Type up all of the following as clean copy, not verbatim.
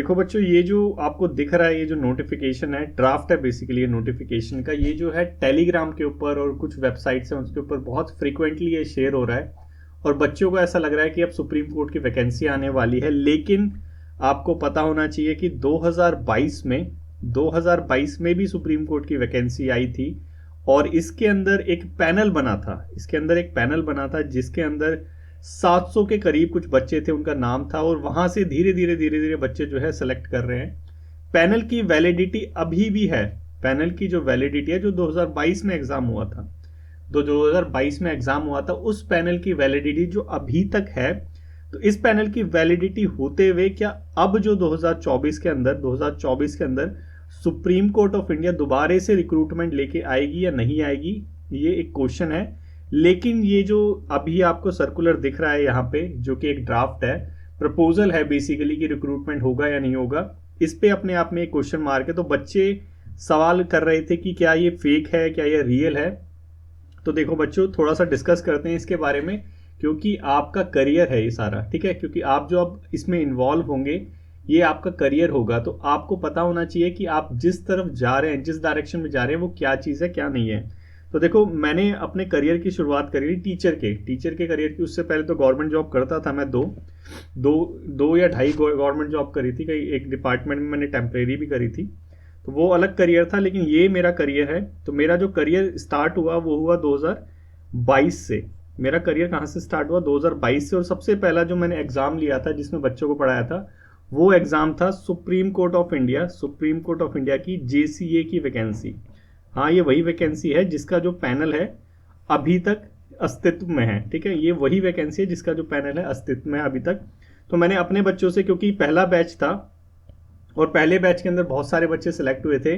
देखो बच्चों, ये जो आपको दिख रहा है, ये जो नोटिफिकेशन है, ड्राफ्ट है बेसिकली ये नोटिफिकेशन का। ये जो है टेलीग्राम के ऊपर और कुछ वेबसाइट्स हैं उसके ऊपर बहुत फ्रीक्वेंटली ये शेयर हो रहा है, और बच्चों को ऐसा लग रहा है कि अब सुप्रीम कोर्ट की वैकेंसी आने वाली है। लेकिन आपको पता होना चाहिए कि 2022 में भी सुप्रीम कोर्ट की वैकेंसी आई थी, और इसके अंदर एक पैनल बना था, जिसके अंदर 700 के करीब कुछ बच्चे थे, उनका नाम था, और वहां से धीरे धीरे बच्चे जो है सेलेक्ट कर रहे हैं। पैनल की वैलिडिटी अभी भी है। पैनल की जो वैलिडिटी है, जो 2022 में एग्जाम हुआ था, 2022 में एग्जाम हुआ था, उस पैनल की वैलिडिटी जो अभी तक है, तो इस पैनल की वैलिडिटी होते हुए क्या अब जो 2024 के अंदर सुप्रीम कोर्ट ऑफ इंडिया दोबारा से रिक्रूटमेंट लेके आएगी या नहीं आएगी, ये एक क्वेश्चन है। लेकिन ये जो अभी आपको सर्कुलर दिख रहा है यहाँ पे, जो कि एक ड्राफ्ट है, प्रपोजल है बेसिकली कि रिक्रूटमेंट होगा या नहीं होगा, इस पे अपने आप में एक क्वेश्चन मार्क है। तो बच्चे सवाल कर रहे थे कि क्या ये फेक है, क्या ये रियल है। तो देखो बच्चों, थोड़ा सा डिस्कस करते हैं इसके बारे में, क्योंकि आपका करियर है ये सारा, ठीक है। क्योंकि आप जो अब इसमें इन्वॉल्व होंगे, ये आपका करियर होगा, तो आपको पता होना चाहिए कि आप जिस तरफ जा रहे हैं, जिस डायरेक्शन में जा रहे हैं, वो क्या चीज़ है क्या नहीं है। तो देखो, मैंने अपने करियर की शुरुआत करी टीचर के करियर की। उससे पहले तो गवर्नमेंट जॉब करता था मैं, दो या ढाई गवर्नमेंट जॉब करी थी, कहीं एक डिपार्टमेंट में मैंने टेम्परेरी भी करी थी, तो वो अलग करियर था। लेकिन ये मेरा करियर है। तो मेरा जो करियर स्टार्ट हुआ वो हुआ 2022 से। मेरा करियर कहाँ से स्टार्ट हुआ? 2022 से। और सबसे पहला जो मैंने एग्जाम लिया था, जिसमें बच्चों को पढ़ाया था, वो एग्जाम था सुप्रीम कोर्ट ऑफ इंडिया की जेसीए की वैकेंसी। हाँ, ये वही वैकेंसी है जिसका जो पैनल है अभी तक अस्तित्व में है, ठीक है। ये वही वैकेंसी है जिसका जो पैनल है अस्तित्व में है अभी तक। तो मैंने अपने बच्चों से, क्योंकि पहला बैच था और पहले बैच के अंदर बहुत सारे बच्चे सिलेक्ट हुए थे,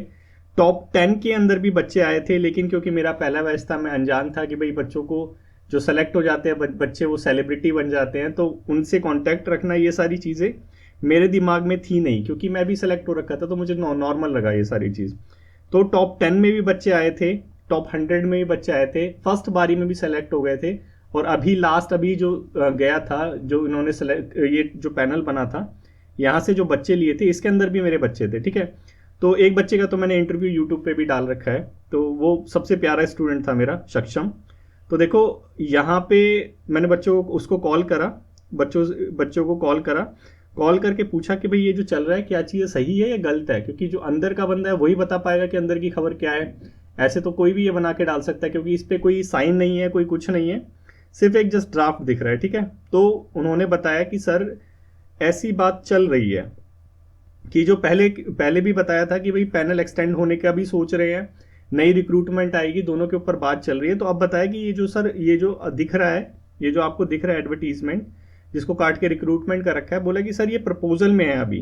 टॉप 10 के अंदर भी बच्चे आए थे। लेकिन क्योंकि मेरा पहला बैच था, मैं अनजान था कि भाई बच्चों को जो सेलेक्ट हो जाते हैं बच्चे, वो सेलिब्रिटी बन जाते हैं, तो उनसे कांटेक्ट रखना, ये सारी चीज़ें मेरे दिमाग में थी नहीं, क्योंकि मैं भी सेलेक्ट हो रखा था, तो मुझे नॉर्मल लगा ये सारी चीज़। तो टॉप 10 में भी बच्चे आए थे, टॉप 100 में भी बच्चे आए थे, फर्स्ट बारी में भी सेलेक्ट हो गए थे। और अभी जो गया था, जो इन्होंने ये जो पैनल बना था, यहाँ से जो बच्चे लिए थे, इसके अंदर भी मेरे बच्चे थे, ठीक है। तो एक बच्चे का तो मैंने इंटरव्यू यूट्यूब पे भी डाल रखा है, तो वो सबसे प्यारा स्टूडेंट था मेरा, सक्षम। तो देखो, यहाँ पे मैंने उसको कॉल करा, बच्चों को कॉल करके पूछा कि भाई ये जो चल रहा है, क्या चीज़ सही है या गलत है, क्योंकि जो अंदर का बंदा है वही बता पाएगा कि अंदर की खबर क्या है। ऐसे तो कोई भी ये बना के डाल सकता है, क्योंकि इस पर कोई साइन नहीं है, कोई कुछ नहीं है, सिर्फ एक जस्ट ड्राफ्ट दिख रहा है, ठीक है। तो उन्होंने बताया कि सर, ऐसी बात चल रही है कि जो पहले भी बताया था कि भाई पैनल एक्सटेंड होने का भी सोच रहे हैं, नई रिक्रूटमेंट आएगी, दोनों के ऊपर बात चल रही है। तो अब बताया कि ये जो दिख रहा है, ये जो आपको दिख रहा है एडवर्टीजमेंट, जिसको काट के रिक्रूटमेंट का रखा है, बोला कि सर ये प्रपोजल में है अभी,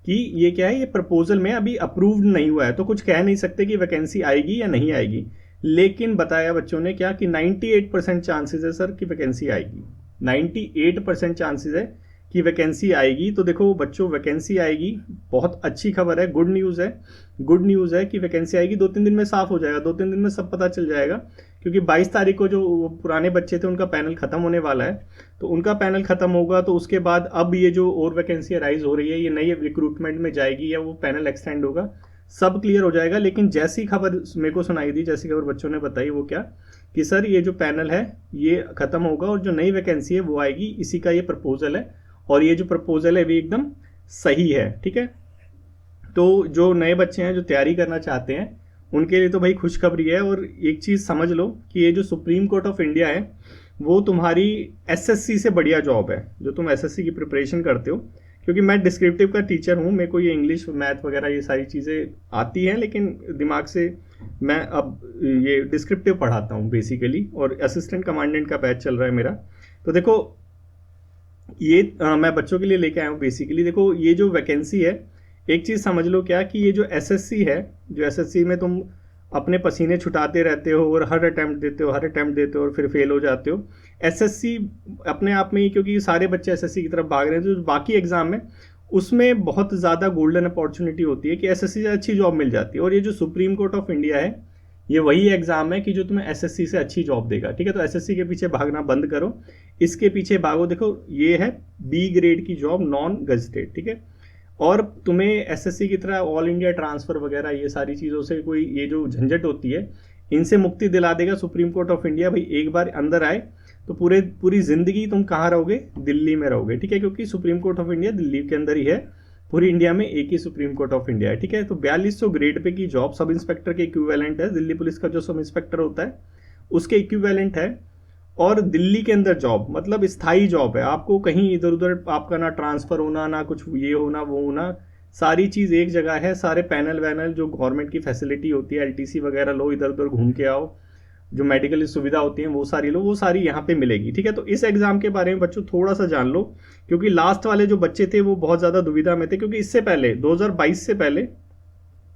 कि ये क्या है, ये प्रपोजल में अभी अप्रूव्ड नहीं हुआ है, तो कुछ कह नहीं सकते कि वैकेंसी आएगी या नहीं आएगी। लेकिन बताया बच्चों ने क्या कि 98% चांसेस है सर कि वैकेंसी आएगी। 98% चांसेस है कि वैकेंसी आएगी। तो देखो बच्चों, वैकेंसी आएगी, बहुत अच्छी खबर है, गुड न्यूज़ है कि वैकेंसी आएगी। 2-3 दिन में साफ हो जाएगा, 2-3 दिन में सब पता चल जाएगा, क्योंकि 22 तारीख को जो पुराने बच्चे थे उनका पैनल खत्म होने वाला है। तो उनका पैनल खत्म होगा, तो उसके बाद अब ये जो और वैकेंसी राइज हो रही है, ये नई रिक्रूटमेंट में जाएगी या वो पैनल एक्सटेंड होगा, सब क्लियर हो जाएगा। लेकिन जैसी खबर मेरे को सुनाई दी, जैसी खबर बच्चों ने बताई, वो क्या कि सर ये जो पैनल है ये खत्म होगा और जो नई वैकेंसी है वो आएगी, इसी का ये प्रपोजल है, और ये जो प्रपोजल है वो एकदम सही है, ठीक है। तो जो नए बच्चे हैं, जो तैयारी करना चाहते हैं, उनके लिए तो भाई खुशखबरी है। और एक चीज़ समझ लो कि ये जो सुप्रीम कोर्ट ऑफ इंडिया है, वो तुम्हारी एसएससी से बढ़िया जॉब है, जो तुम एसएससी की प्रिपरेशन करते हो। क्योंकि मैं डिस्क्रिप्टिव का टीचर हूँ, मेरे को ये इंग्लिश, मैथ वगैरह ये सारी चीज़ें आती हैं, लेकिन दिमाग से मैं अब ये डिस्क्रिप्टिव पढ़ाता हूँ बेसिकली, और असिस्टेंट कमांडेंट का बैच चल रहा है मेरा। तो देखो, ये मैं बच्चों के लिए लेके आया हूँ बेसिकली। देखो, ये जो वैकेंसी है, एक चीज़ समझ लो क्या कि ये जो एसएससी है, जो एसएससी में तुम अपने पसीने छुटाते रहते हो और हर अटैम्प्ट देते हो और फिर फेल हो जाते हो। एसएससी अपने आप में ही, क्योंकि सारे बच्चे एसएससी की तरफ भाग रहे हैं, जो बाकी एग्जाम है उसमें बहुत ज़्यादा गोल्डन अपॉर्चुनिटी होती है कि एसएससी से अच्छी जॉब मिल जाती है। और ये जो सुप्रीम कोर्ट ऑफ इंडिया है, ये वही एग्जाम है कि जो तुम्हें एसएससी से अच्छी जॉब देगा, ठीक है। तो एसएससी के पीछे भागना बंद करो, इसके पीछे भागो। देखो, ये है बी ग्रेड की जॉब, नॉन गजटेड, ठीक है। और तुम्हें एसएससी की तरह ऑल इंडिया ट्रांसफर वगैरह ये सारी चीज़ों से कोई ये जो झंझट होती है इनसे मुक्ति दिला देगा सुप्रीम कोर्ट ऑफ इंडिया। भाई एक बार अंदर आए तो पूरी जिंदगी तुम कहाँ रहोगे, दिल्ली में रहोगे, ठीक है, क्योंकि supreme court of India Delhi के अंदर ही है, पूरी इंडिया में एक ही सुप्रीम कोर्ट ऑफ इंडिया है, ठीक है। तो 4200 ग्रेड पे की जॉब सब इंस्पेक्टर के इक्विवेलेंट है, दिल्ली पुलिस का जो सब इंस्पेक्टर होता है उसके इक्विवेलेंट है। और दिल्ली के अंदर जॉब मतलब स्थायी जॉब है, आपको कहीं इधर उधर आपका ना ट्रांसफर होना ना कुछ ये होना वो होना, सारी चीज़ एक जगह है। सारे पैनल वैनल जो गवर्नमेंट की फैसिलिटी होती है, एलटीसी वगैरह लो, इधर उधर घूम के आओ, जो मेडिकल सुविधा होती है वो सारी लो, वो सारी यहाँ पे मिलेगी, ठीक है। तो इस एग्जाम के बारे में बच्चों थोड़ा सा जान लो, क्योंकि लास्ट वाले जो बच्चे थे वो बहुत ज़्यादा दुविधा में थे, क्योंकि इससे पहले 2022 से पहले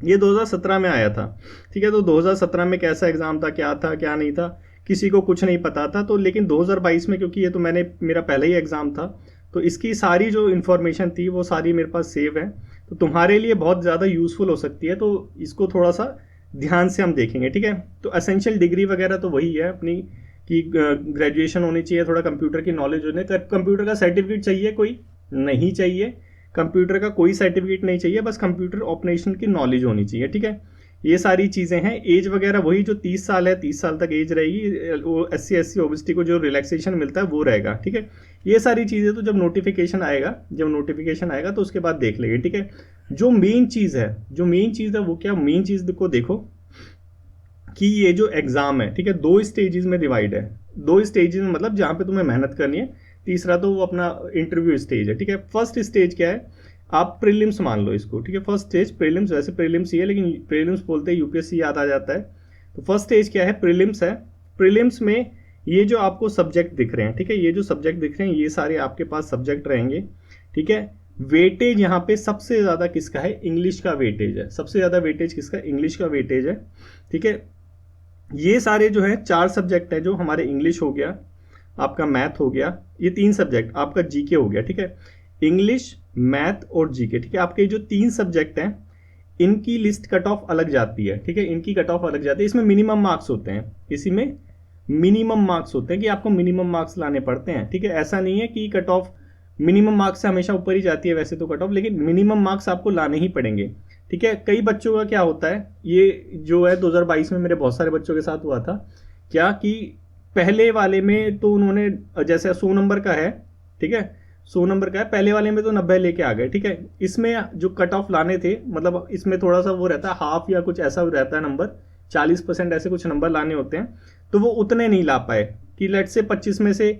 ये 2017 में आया था, ठीक है। तो 2017 में कैसा एग्जाम था, क्या था क्या नहीं था, किसी को कुछ नहीं पता था। तो लेकिन 2022 में, क्योंकि ये तो मेरा पहला ही एग्जाम था, तो इसकी सारी जो इन्फॉर्मेशन थी वो सारी मेरे पास सेव है, तो तुम्हारे लिए बहुत ज़्यादा यूजफुल हो सकती है। तो इसको थोड़ा सा ध्यान से हम देखेंगे, ठीक है। तो एसेंशियल डिग्री वगैरह तो वही है अपनी कि ग्रेजुएशन होनी चाहिए, थोड़ा कंप्यूटर की नॉलेज होने, कंप्यूटर का सर्टिफिकेट चाहिए कोई नहीं चाहिए, कंप्यूटर का कोई सर्टिफिकेट नहीं चाहिए, बस कंप्यूटर ऑपरेशन की नॉलेज होनी चाहिए, ठीक है। ये सारी चीज़ें हैं। एज वगैरह वही जो 30 साल है, 30 साल तक एज रहेगी, वो SC OBC को जो रिलैक्सेशन मिलता है वो रहेगा, ठीक है। ये सारी चीज़ें तो जब नोटिफिकेशन आएगा तो उसके बाद देख लेंगे, ठीक है। जो मेन चीज़ है वो क्या, मेन चीज़ को देखो कि ये जो एग्ज़ाम है, ठीक है, 2 स्टेजेस में डिवाइड है। 2 स्टेजेस में मतलब जहाँ पे तुम्हें मेहनत करनी है, तीसरा तो वो अपना इंटरव्यू स्टेज है, ठीक है। फर्स्ट स्टेज क्या है, आप प्रीलिम्स मान लो इसको, ठीक है। फर्स्ट स्टेज प्रीलिम्स, वैसे प्रीलिम्स ही है लेकिन प्रीलिम्स बोलते हैं यूपीएससी याद आ जाता है। तो फर्स्ट स्टेज क्या है, प्रीलिम्स है। प्रीलिम्स में ये जो आपको सब्जेक्ट दिख रहे हैं, ठीक है, ये जो सब्जेक्ट दिख रहे हैं ये सारे आपके पास सब्जेक्ट रहेंगे, ठीक है। वेटेज यहाँ पे सबसे ज़्यादा किसका है, इंग्लिश का वेटेज है, सबसे ज़्यादा वेटेज किसका, इंग्लिश का वेटेज है, ठीक है। ये सारे जो है 4 सब्जेक्ट है, जो हमारे इंग्लिश हो गया, आपका मैथ हो गया, ये 3 सब्जेक्ट, आपका जीके हो गया, ठीक है। इंग्लिश, मैथ और जीके, ठीक है। आपके जो 3 सब्जेक्ट हैं इनकी लिस्ट कट ऑफ अलग जाती है, ठीक है, इनकी कट ऑफ अलग जाती है। इसमें मिनिमम मार्क्स होते हैं, इसी में मिनिमम मार्क्स होते हैं कि आपको मिनिमम मार्क्स लाने पड़ते हैं, ठीक है। ऐसा नहीं है कि कट ऑफ मिनिमम मार्क्स से हमेशा ऊपर ही जाती है वैसे तो कट ऑफ, लेकिन मिनिमम मार्क्स आपको लाने ही पड़ेंगे, ठीक है। कई बच्चों का क्या होता है, ये जो है 2022 में मेरे बहुत सारे बच्चों के साथ हुआ था क्या कि पहले वाले में तो उन्होंने जैसे 100 नंबर का है, ठीक है, 100 नंबर का है, पहले वाले में तो 90 लेके आ गए, ठीक है। इसमें जो कट ऑफ लाने थे, मतलब इसमें थोड़ा सा वो रहता है हाफ या कुछ ऐसा रहता है नंबर, 40% ऐसे कुछ नंबर लाने होते हैं, तो वो उतने नहीं ला पाए कि लेट से 25 में से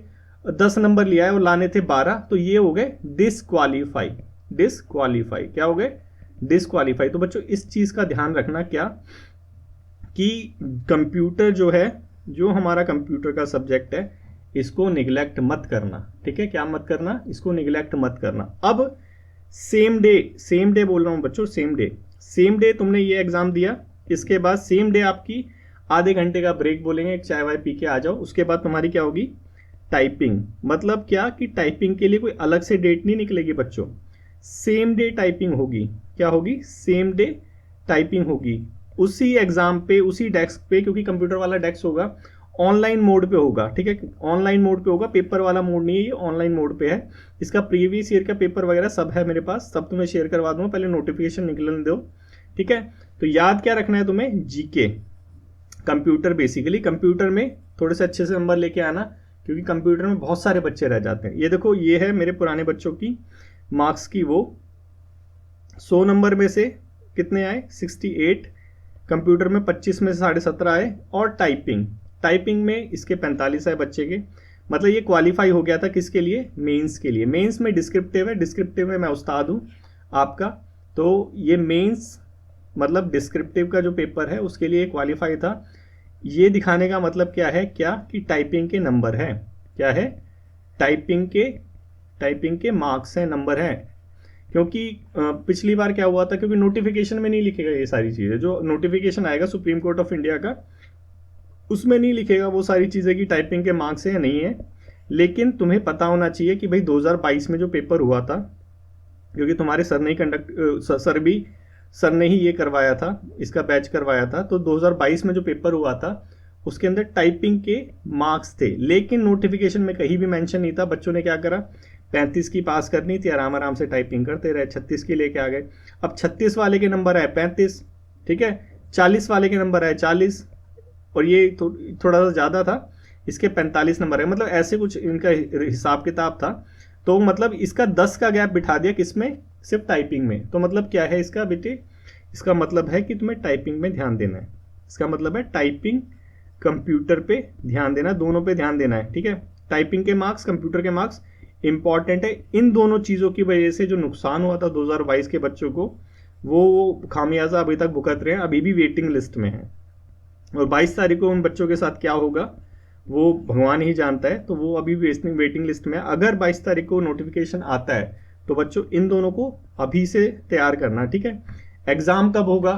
10 नंबर लिया है और लाने थे 12, तो ये हो गए डिसक्वालीफाई। क्या हो गए, डिसक्वालीफाई। तो बच्चों इस चीज़ का ध्यान रखना क्या कि कंप्यूटर जो है, जो हमारा कंप्यूटर का सब्जेक्ट है, इसको निगलेक्ट मत करना, ठीक है। क्या मत करना, इसको निगलेक्ट मत करना। अब सेम डे बोल रहा हूँ बच्चों, सेम डे तुमने ये एग्जाम दिया, इसके बाद सेम डे आपकी आधे घंटे का ब्रेक बोलेंगे, एक चाय वाय पी के आ जाओ, उसके बाद तुम्हारी क्या होगी, टाइपिंग। मतलब क्या कि टाइपिंग के लिए कोई अलग से डेट नहीं निकलेगी बच्चों, सेम डे टाइपिंग होगी। क्या होगी, सेम डे टाइपिंग होगी, उसी एग्जाम पे, उसी डेस्क पे, क्योंकि कंप्यूटर वाला डेस्क होगा, ऑनलाइन मोड पे होगा, ठीक है, ऑनलाइन मोड पे होगा, पेपर वाला मोड नहीं है, ये ऑनलाइन मोड पे है। इसका प्रीवियस ईयर का पेपर वगैरह सब है मेरे पास, सब तुम्हें शेयर करवा दूंगा, पहले नोटिफिकेशन निकलने दो, ठीक है। तो याद क्या रखना है तुम्हें, जीके, कंप्यूटर, बेसिकली कंप्यूटर में थोड़े से अच्छे से नंबर लेके आना, क्योंकि कंप्यूटर में बहुत सारे बच्चे रह जाते हैं। ये देखो, ये है मेरे पुराने बच्चों की मार्क्स की, वो 100 नंबर में से कितने आए, 68, कंप्यूटर में 25 में से 17.5 आए, और टाइपिंग में इसके 45 आए बच्चे के। मतलब ये क्वालिफाई हो गया था किसके लिए, मेंस के लिए। मेंस में डिस्क्रिप्टिव है, डिस्क्रिप्टिव में मैं उस्ताद हूँ आपका, तो ये मेंस मतलब डिस्क्रिप्टिव का जो पेपर है उसके लिए क्वालिफाई था। ये दिखाने का मतलब क्या है, क्या कि टाइपिंग के नंबर है, क्या है, टाइपिंग के मार्क्स हैं, नंबर है। क्योंकि पिछली बार क्या हुआ था, क्योंकि नोटिफिकेशन में नहीं लिखेगा ये सारी चीज़ें, जो नोटिफिकेशन आएगा सुप्रीम कोर्ट ऑफ इंडिया का उसमें नहीं लिखेगा वो सारी चीज़ें कि टाइपिंग के मार्क्स है या नहीं है। लेकिन तुम्हें पता होना चाहिए कि भाई 2022 में जो पेपर हुआ था, क्योंकि तुम्हारे सर ने ही ये करवाया था, इसका बैच करवाया था, तो 2022 में जो पेपर हुआ था उसके अंदर टाइपिंग के मार्क्स थे, लेकिन नोटिफिकेशन में कहीं भी मेंशन नहीं था। बच्चों ने क्या करा, 35 की पास करनी थी, आराम आराम से टाइपिंग करते रहे, 36 की लेके आ गए। अब 36 वाले के नंबर आए 35, ठीक है, 40 वाले के नंबर आए 40, और ये थोड़ा सा ज़्यादा था, इसके 45 नंबर है। मतलब ऐसे कुछ इनका हिसाब किताब था। तो मतलब इसका 10 का गैप बिठा दिया किसमें, सिर्फ टाइपिंग में। तो मतलब क्या है इसका बेटे, इसका मतलब है कि तुम्हें टाइपिंग में ध्यान देना है। इसका मतलब है टाइपिंग, कंप्यूटर पे ध्यान देना, दोनों पे ध्यान देना है, ठीक है। टाइपिंग के मार्क्स, कंप्यूटर के मार्क्स इंपॉर्टेंट है। इन दोनों चीज़ों की वजह से जो नुकसान हुआ था 2022 के बच्चों को, वो खामियाजा अभी तक भुगत रहे हैं, अभी भी वेटिंग लिस्ट में है। और 22 तारीख को उन बच्चों के साथ क्या होगा वो भगवान ही जानता है। तो वो अभी वेटिंग लिस्ट में है। अगर 22 तारीख को नोटिफिकेशन आता है तो बच्चों इन दोनों को अभी से तैयार करना, ठीक है। एग्जाम कब होगा,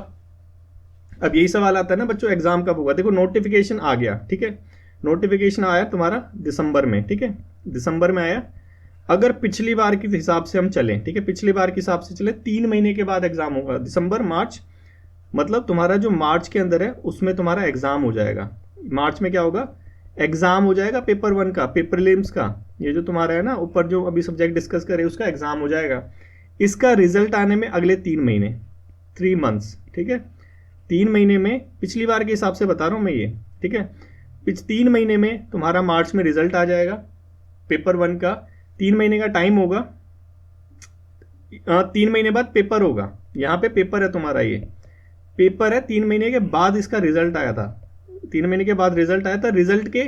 अब यही सवाल आता है ना बच्चों, एग्जाम कब होगा। देखो नोटिफिकेशन आ गया, ठीक है, नोटिफिकेशन आया तुम्हारा दिसंबर में, ठीक है, दिसंबर में आया। अगर पिछली बार के हिसाब से हम चलें, ठीक है, पिछली बार के हिसाब से चले, 3 महीने के बाद एग्जाम होगा, दिसंबर मार्च, मतलब तुम्हारा जो मार्च के अंदर है उसमें तुम्हारा एग्जाम हो जाएगा। मार्च में क्या होगा, एग्जाम हो जाएगा पेपर 1 का, पेपर प्रीलिम्स का, ये जो तुम्हारा है ना ऊपर जो अभी सब्जेक्ट डिस्कस करे उसका एग्जाम हो जाएगा। इसका रिजल्ट आने में अगले 3 महीने, 3 मंथ्स, ठीक है, 3 महीने में, पिछली बार के हिसाब से बता रहा हूं मैं ये, ठीक है। 3 महीने में तुम्हारा मार्च में रिजल्ट आ जाएगा पेपर 1 का, 3 महीने का टाइम होगा, 3 महीने बाद पेपर होगा। यहाँ पे पेपर है तुम्हारा, ये पेपर है, 3 महीने के बाद इसका रिजल्ट आया था, 3 महीने के बाद रिजल्ट आया था। रिजल्ट के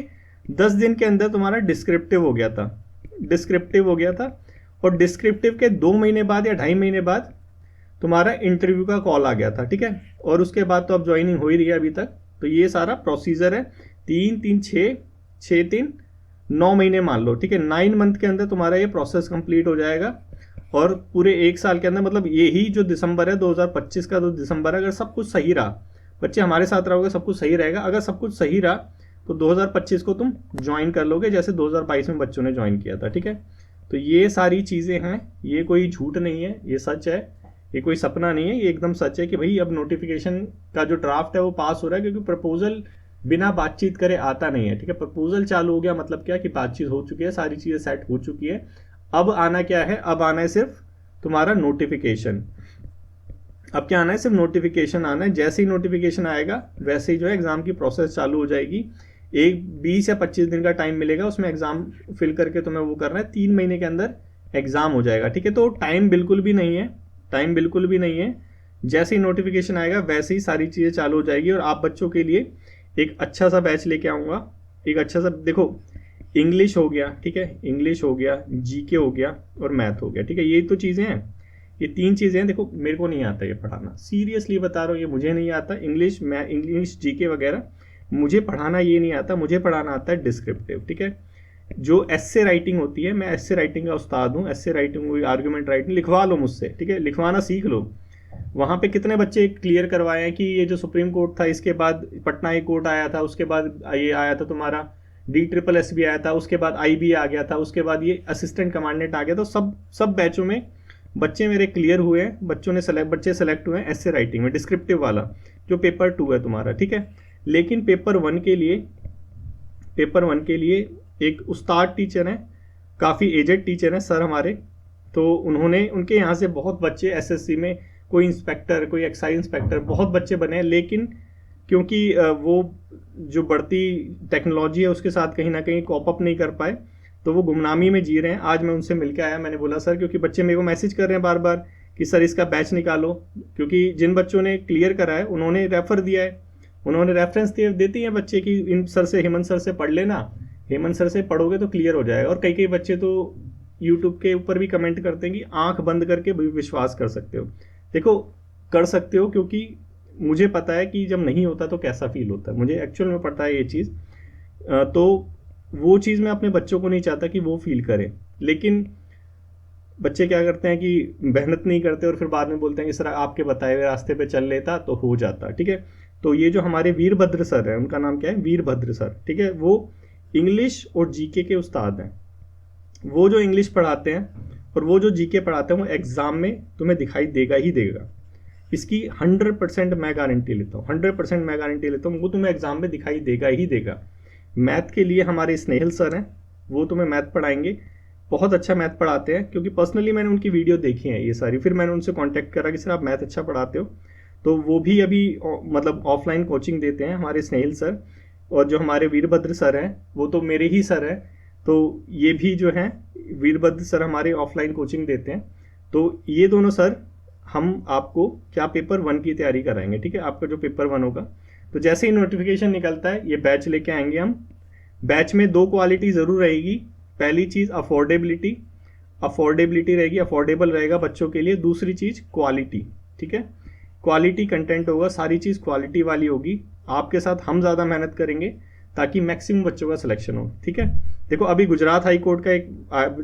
10 दिन के अंदर तुम्हारा डिस्क्रिप्टिव हो गया था, डिस्क्रिप्टिव हो गया था। और डिस्क्रिप्टिव के 2 महीने बाद या 2.5 महीने बाद तुम्हारा इंटरव्यू का कॉल आ गया था, ठीक है। और उसके बाद तो अब ज्वाइनिंग हो ही रही है अभी तक। तो ये सारा प्रोसीजर है, 3 3 6 6 3 9 महीने मान लो, ठीक है, 9 मंथ के अंदर तुम्हारा ये प्रोसेस कंप्लीट हो जाएगा। और पूरे 1 साल के अंदर, मतलब यही जो दिसंबर है 2025 का, जो दिसंबर है, अगर सब कुछ सही रहा, बच्चे हमारे साथ रहोगे, सब कुछ सही रहेगा। अगर सब कुछ सही रहा तो 2025 को तुम ज्वाइन कर लोगे, जैसे 2022 में बच्चों ने ज्वाइन किया था, ठीक है। तो ये सारी चीज़ें हैं, ये कोई झूठ नहीं है, ये सच है, ये कोई सपना नहीं है, ये एकदम सच है कि भाई अब नोटिफिकेशन का जो ड्राफ्ट है वो पास हो रहा है। क्योंकि प्रपोजल बिना बातचीत करे आता नहीं है, ठीक है। प्रपोजल चालू हो गया मतलब क्या कि बातचीत हो चुकी है, सारी चीज़ें सेट हो चुकी है। अब आना क्या है, अब आना है सिर्फ तुम्हारा नोटिफिकेशन। अब क्या आना है, सिर्फ नोटिफिकेशन आना है। जैसे ही नोटिफिकेशन आएगा वैसे ही जो है एग्जाम की प्रोसेस चालू हो जाएगी। एक 20 या 25 दिन का टाइम मिलेगा, उसमें एग्जाम फिल करके तुम्हें वो करना है, 3 महीने के अंदर एग्जाम हो जाएगा, ठीक है। तो टाइम बिल्कुल भी नहीं है, टाइम बिल्कुल भी नहीं है। जैसे ही नोटिफिकेशन आएगा वैसे ही सारी चीज़ें चालू हो जाएगी। और आप बच्चों के लिए एक अच्छा सा बैच लेके आऊँगा, एक अच्छा सा, देखो इंग्लिश हो गया, ठीक है, इंग्लिश हो गया, जीके हो गया और मैथ हो गया, ठीक है। ये तो चीज़ें हैं, ये 3 चीज़ें हैं। देखो मेरे को नहीं आता ये पढ़ाना, सीरियसली बता रहा हूँ, ये मुझे नहीं आता। इंग्लिश जीके वगैरह मुझे पढ़ाना ये नहीं आता, मुझे पढ़ाना आता है डिस्क्रिप्टिव, ठीक है। जो एस्से राइटिंग होती है, मैं एस्से राइटिंग का उस्ताद हूँ। एस्से राइटिंग हुई, आर्गूमेंट राइटिंग, लिखवा लो मुझसे, ठीक है, लिखवाना सीख लो। वहाँ पे कितने बच्चे क्लियर करवाए हैं कि ये जो सुप्रीम कोर्ट था, इसके बाद पटना हाई कोर्ट आया था, उसके बाद ये आया था तुम्हारा DSSS भी आया था, उसके बाद IB आ गया था, उसके बाद ये असिस्टेंट कमांडेंट आ गया। तो सब बैचों में बच्चे मेरे क्लियर हुए हैं, बच्चे सेलेक्ट हुए हैं एस्से राइटिंग में, डिस्क्रिप्टिव वाला जो पेपर 2 है तुम्हारा, ठीक है। लेकिन पेपर 1 के लिए एक उस्ताद टीचर हैं, काफ़ी एजेड टीचर हैं सर हमारे। तो उन्होंने, उनके यहाँ से बहुत बच्चे SSC में, कोई इंस्पेक्टर, कोई एक्साइज इंस्पेक्टर, बहुत बच्चे बने हैं। लेकिन क्योंकि वो जो बढ़ती टेक्नोलॉजी है उसके साथ कहीं ना कहीं कॉप अप नहीं कर पाए, तो वो गुमनामी में जी रहे हैं। आज मैं उनसे मिलकर आया, मैंने बोला सर, क्योंकि बच्चे मेरे को मैसेज कर रहे हैं बार बार कि सर इसका बैच निकालो, क्योंकि जिन बच्चों ने क्लियर करा है उन्होंने रेफर दिया है, उन्होंने रेफरेंस देती हैं बच्चे की, इन सर से, हेमंत सर से पढ़ लेना, हेमंत सर से पढ़ोगे तो क्लियर हो जाएगा। और कई बच्चे तो यूट्यूब के ऊपर भी कमेंट करते हैं कि आंख बंद करके भी विश्वास कर सकते हो। देखो कर सकते हो, क्योंकि मुझे पता है कि जब नहीं होता तो कैसा फील होता है, मुझे एक्चुअल में पता है ये चीज़। तो वो चीज़ मैं अपने बच्चों को नहीं चाहता कि वो फील करें। लेकिन बच्चे क्या करते हैं कि मेहनत नहीं करते और फिर बाद में बोलते हैं कि सर आपके बताए हुए रास्ते पे चल लेता तो हो जाता, ठीक है। तो ये जो हमारे वीरभद्र सर है, उनका नाम क्या है, वीरभद्र सर, ठीक है, वो इंग्लिश और जीके के उस्ताद हैं। वो जो इंग्लिश पढ़ाते हैं और वो जो जीके पढ़ाते हैं वो एग्ज़ाम में तुम्हें दिखाई देगा ही देगा। इसकी 100% मैं गारंटी लेता हूँ, 100% मैं गारंटी लेता हूँ, वो तुम्हें एग्जाम में दिखाई देगा ही देगा। मैथ के लिए हमारे स्नेहल सर हैं, वो तुम्हें मैथ पढ़ाएंगे। बहुत अच्छा मैथ पढ़ाते हैं, क्योंकि पर्सनली मैंने उनकी वीडियो देखी है ये सारी। फिर मैंने उनसे कांटेक्ट करा कि सर आप मैथ अच्छा पढ़ाते हो, तो वो भी अभी मतलब ऑफलाइन कोचिंग देते हैं, हमारे स्नेहिल सर। और जो हमारे वीरभद्र सर हैं वो तो मेरे ही सर हैं, तो ये भी जो हैं वीरभद्र सर हमारे ऑफलाइन कोचिंग देते हैं। तो ये दोनों सर हम आपको क्या पेपर 1 की तैयारी कराएंगे, ठीक है। आपका जो पेपर 1 होगा, तो जैसे ही नोटिफिकेशन निकलता है ये बैच लेके आएंगे हम। बैच में 2 क्वालिटी ज़रूर रहेगी। पहली चीज़ अफोर्डेबिलिटी, अफोर्डेबिलिटी रहेगी, अफोर्डेबल रहेगा बच्चों के लिए। दूसरी चीज़ क्वालिटी, ठीक है। क्वालिटी कंटेंट होगा, सारी चीज़ क्वालिटी वाली होगी। आपके साथ हम ज़्यादा मेहनत करेंगे ताकि मैक्सिमम बच्चों का सिलेक्शन हो, ठीक है। देखो अभी गुजरात हाई कोर्ट का एक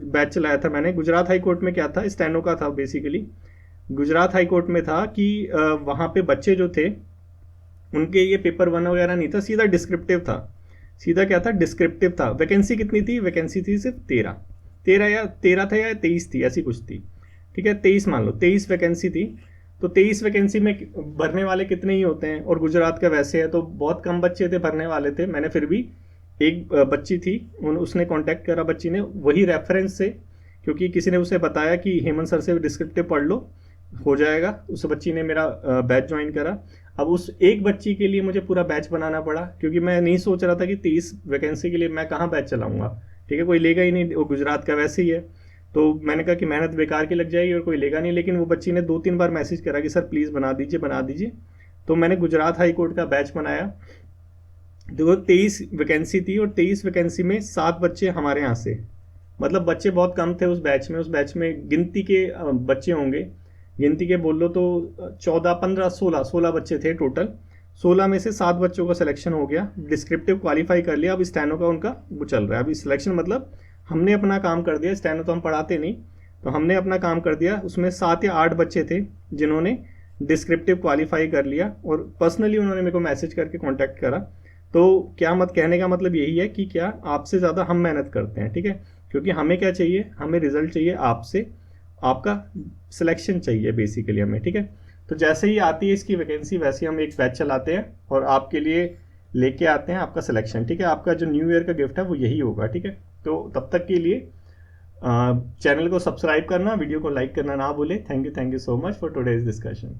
बैच चलाया था मैंने। गुजरात हाई कोर्ट में क्या था, स्टेनो का था बेसिकली। गुजरात हाई कोर्ट में था कि वहाँ पे बच्चे जो थे उनके ये पेपर 1 वगैरह नहीं था, सीधा डिस्क्रिप्टिव था। सीधा क्या था, डिस्क्रिप्टिव था। वैकेंसी कितनी थी, वैकेंसी थी सिर्फ 13 था या 23 थी, ऐसी कुछ थी, ठीक है। 23 मान लो, 23 वैकेंसी थी। तो 23 वैकेंसी में भरने वाले कितने ही होते हैं, और गुजरात का वैसे है तो बहुत कम बच्चे थे भरने वाले थे। मैंने फिर भी एक बच्ची थी, उसने कांटेक्ट करा, बच्ची ने वही रेफरेंस से, क्योंकि किसी ने उसे बताया कि हेमंत सर से डिस्क्रिप्टिव पढ़ लो, हो जाएगा। उस बच्ची ने मेरा बैच ज्वाइन करा। अब उस एक बच्ची के लिए मुझे पूरा बैच बनाना पड़ा, क्योंकि मैं नहीं सोच रहा था कि 30 वैकेंसी के लिए मैं कहाँ बैच चलाऊंगा, ठीक है। कोई लेगा ही नहीं, वो गुजरात का वैसे ही है। तो मैंने कहा कि मेहनत बेकार की लग जाएगी और कोई लेगा नहीं। लेकिन वो बच्ची ने 2-3 बार मैसेज करा कि सर प्लीज़ बना दीजिए, बना दीजिए। तो मैंने गुजरात हाई कोर्ट का बैच बनाया। देखो 23 वैकेंसी थी, और 23 वैकेंसी में 7 बच्चे हमारे यहाँ से, मतलब बच्चे बहुत कम थे उस बैच में। उस बैच में गिनती के बच्चे होंगे, गिनती के बोल लो तो 14, 15, 16 बच्चे थे टोटल। 16 में से 7 बच्चों का सिलेक्शन हो गया, डिस्क्रिप्टिव क्वालिफाई कर लिया। अब स्टेनो का उनका वो चल रहा है अभी सिलेक्शन, मतलब हमने अपना काम कर दिया। स्टेनो तो हम पढ़ाते नहीं, तो हमने अपना काम कर दिया। उसमें 7 या 8 बच्चे थे जिन्होंने डिस्क्रिप्टिव क्वालिफाई कर लिया, और पर्सनली उन्होंने मेरे को मैसेज करके कॉन्टैक्ट करा। तो क्या मत कहने का मतलब यही है कि क्या आपसे ज़्यादा हम मेहनत करते हैं, ठीक है। क्योंकि हमें क्या चाहिए, हमें रिजल्ट चाहिए आपसे, आपका सिलेक्शन चाहिए बेसिकली हमें, ठीक है। तो जैसे ही आती है इसकी वैकेंसी, वैसे ही हम एक बैच चलाते हैं और आपके लिए लेके आते हैं आपका सिलेक्शन, ठीक है। आपका जो न्यू ईयर का गिफ्ट है वो यही होगा, ठीक है। तो तब तक के लिए चैनल को सब्सक्राइब करना, वीडियो को लाइक करना ना भूले। Thank you so much for today's discussion.